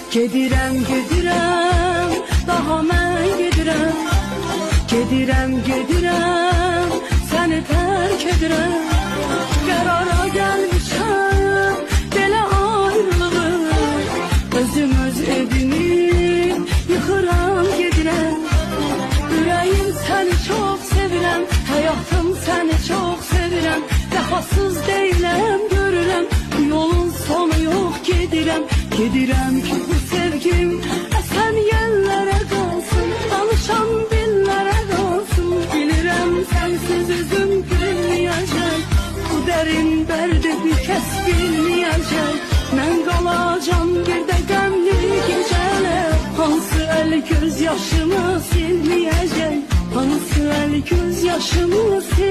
Gedirəm, gedirəm, daha mən gedirəm. Gedirəm, gedirəm, səni tərk edirəm. Qərara gəlmişəm, belə ayrılığı. Özüm öz evimi yıxıram, gedirəm. Ürəyim səni çox sevirəm, həyatım səni çox sevirəm. Vəfasız deyiləm, görürəm, bu yolun sonu yox, gedirəm. Gedirəm ki bu sevgim əsən yerlərə qalsın, danışan dillərə qalsın. Bilirəm sənsiz üzüm gülməyəcək, bu dərin dərdi bir kəs bilməyəcək. Mən qalacam bir də qəmli gecələr, hansı əl göz yaşımı silməyəcək, hansı əl göz yaşımı silməyəcək.